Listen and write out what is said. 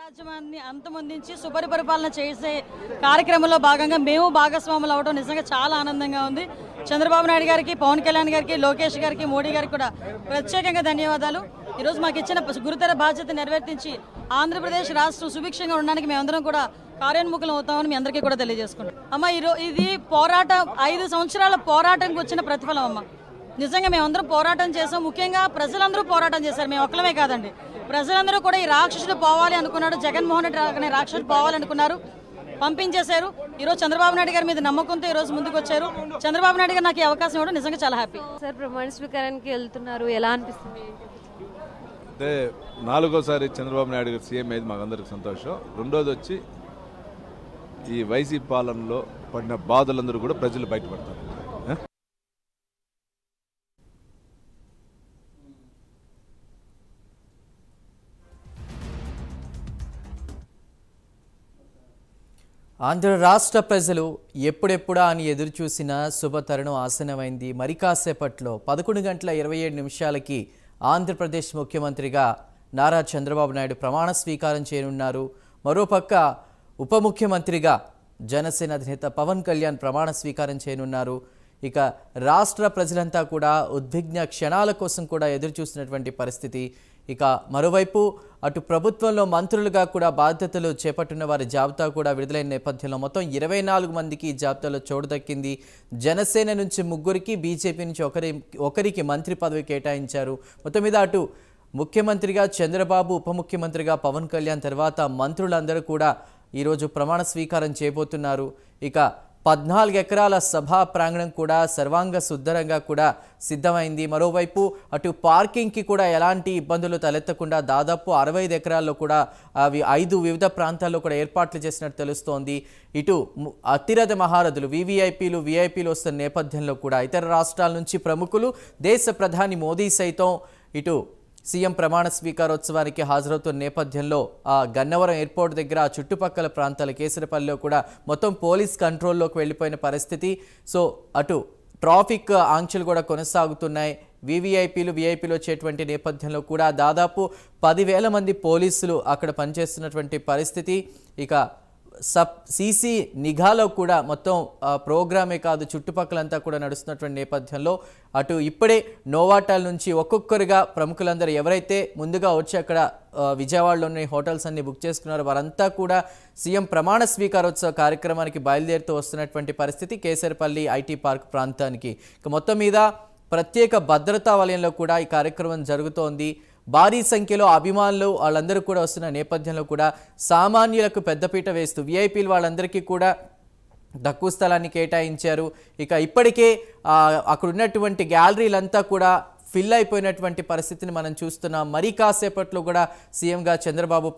రాజ్యాన్ని అంతమొందించి సుపరిపాలన చేసే కార్యక్రమంలో భాగంగా మేము భాగస్వాములు అవడం నిజంగా చాలా ఆనందంగా ఉంది. చంద్రబాబు నాయుడు గారికి, పవన్ కళ్యాణ్ గారికి, లోకేష్ గారికి, మోడీ గారికి కూడా ప్రత్యేకంగా ధన్యవాదాలు. ఈరోజు మాకు ఇచ్చిన గురుతర బాధ్యత నెరవేర్తించి ఆంధ్రప్రదేశ్ రాష్ట్రం సుభిక్షంగా ఉండడానికి మేమందరం కూడా కార్యోన్ముఖులం అవుతామని మీ అందరికీ కూడా తెలియజేసుకుంటాం. అమ్మ, ఇది పోరాటం 5 సంవత్సరాల పోరాటంకి వచ్చిన ప్రతిఫలం అమ్మ. నిజంగా మేమందరం పోరాటం చేసాం. ముఖ్యంగా ప్రజలందరూ పోరాటం చేశారు. మేము ఒక్కలమే కాదండి, ప్రజలందరూ కూడా ఈ రాక్షసుడు పోవాలి అనుకున్నాడు. జగన్మోహన్ రెడ్డి అనే రాక్షసుడు పోవాలనుకున్నారు, పంపించేశారు. ఈరోజు చంద్రబాబు నాయుడు గారి మీద నమ్మకంతో ఈరోజు ముందుకు వచ్చారు. చంద్రబాబు నాయుడు గారు నాకు ఈ అవకాశం ఇవ్వడం నిజంగా చాలా హ్యాపీ. సార్, ప్రమాణ స్వీకారానికి వెళ్తున్నారు, ఎలా అనిపిస్తుంది? అంటే 4వసారి చంద్రబాబు నాయుడు గారు సీఎం అయ్యేది మాకందరికి సంతోషం. రెండోది వచ్చి ఈ వైసీపీ పాలనలో పడిన బాధలందరూ కూడా ప్రజలు బయటపడతారు. ఆంధ్ర రాష్ట్ర ప్రజలు ఎప్పుడెప్పుడా అని ఎదురుచూసిన శుభతరుణం ఆసనమైంది. మరి కాసేపట్లో 11:27 ఆంధ్రప్రదేశ్ ముఖ్యమంత్రిగా నారా చంద్రబాబు నాయుడు ప్రమాణ స్వీకారం చేయనున్నారు. మరోపక్క ఉప ముఖ్యమంత్రిగా జనసేన అధినేత పవన్ కళ్యాణ్ ప్రమాణ స్వీకారం చేయనున్నారు. ఇక రాష్ట్ర ప్రజలంతా కూడా ఉద్విగ్న క్షణాల కోసం కూడా ఎదురుచూస్తున్నటువంటి పరిస్థితి. ఇక మరోవైపు అటు ప్రభుత్వంలో మంత్రులుగా కూడా బాధ్యతలు చేపట్టిన వారి జాబితా కూడా విడుదలైన నేపథ్యంలో మొత్తం 24 మందికి జాబితాలో చోటు దక్కింది. జనసేన నుంచి 3, బీజేపీ నుంచి ఒకరికి మంత్రి పదవి కేటాయించారు. మొత్తం మీద అటు ముఖ్యమంత్రిగా చంద్రబాబు, ఉప ముఖ్యమంత్రిగా పవన్ కళ్యాణ్ తర్వాత మంత్రులందరూ కూడా ఈరోజు ప్రమాణ స్వీకారం చేయబోతున్నారు. ఇక 14 ఎకరాల సభా ప్రాంగణం కూడా సర్వాంగ సుందరంగా కూడా సిద్ధమైంది. మరోవైపు అటు పార్కింగ్కి కూడా ఎలాంటి ఇబ్బందులు తలెత్తకుండా దాదాపు 65 ఎకరాల్లో కూడా అవి 5 వివిధ ప్రాంతాల్లో కూడా ఏర్పాట్లు చేసినట్టు తెలుస్తోంది. ఇటు అతిరథ మహారథులు విఐపీలు వస్తున్న నేపథ్యంలో కూడా ఇతర రాష్ట్రాల నుంచి ప్రముఖులు, దేశ ప్రధాని మోదీ సైతం ఇటు సీఎం ప్రమాణ స్వీకారోత్సవానికి హాజరవుతున్న నేపథ్యంలో ఆ గన్నవరం ఎయిర్పోర్ట్ దగ్గర ఆ చుట్టుపక్కల ప్రాంతాల కేసరపల్లిలో కూడా మొత్తం పోలీస్ కంట్రోల్లోకి వెళ్ళిపోయిన పరిస్థితి. సో అటు ట్రాఫిక్ ఆంక్షలు కూడా కొనసాగుతున్నాయి. విఐపీలు వచ్చేటువంటి నేపథ్యంలో కూడా దాదాపు 10,000 మంది పోలీసులు అక్కడ పనిచేస్తున్నటువంటి పరిస్థితి. ఇక సీసీ నిఘాలో కూడా మొత్తం ప్రోగ్రామే కాదు చుట్టుపక్కలంతా కూడా నడుస్తున్నటువంటి నేపథ్యంలో అటు ఇప్పుడే నోవాటాల్ నుంచి ఒక్కొక్కరుగా ప్రముఖులందరూ ఎవరైతే ముందుగా వచ్చి అక్కడ విజయవాడలోని హోటల్స్ అన్ని బుక్ చేసుకున్నారో వారంతా కూడా సీఎం ప్రమాణ స్వీకారోత్సవ కార్యక్రమానికి బయలుదేరుతూ వస్తున్నటువంటి పరిస్థితి కేసరపల్లి ఐటీ పార్క్ ప్రాంతానికి. ఇక మొత్తం మీద ప్రత్యేక భద్రతా వలయంలో కూడా ఈ కార్యక్రమం జరుగుతోంది. భారీ సంఖ్యలో అభిమానులు వాళ్ళందరూ కూడా వస్తున్న నేపథ్యంలో కూడా సామాన్యులకు పెద్దపీట వేస్తూ విఐపీలు వాళ్ళందరికీ కూడా తక్కువ స్థలాన్ని కేటాయించారు. ఇక ఇప్పటికే అక్కడ ఉన్నటువంటి గ్యాలరీలంతా కూడా ఫిల్ అయిపోయినటువంటి పరిస్థితిని మనం చూస్తున్నాం. మరి కాసేపట్లో కూడా సీఎంగా చంద్రబాబు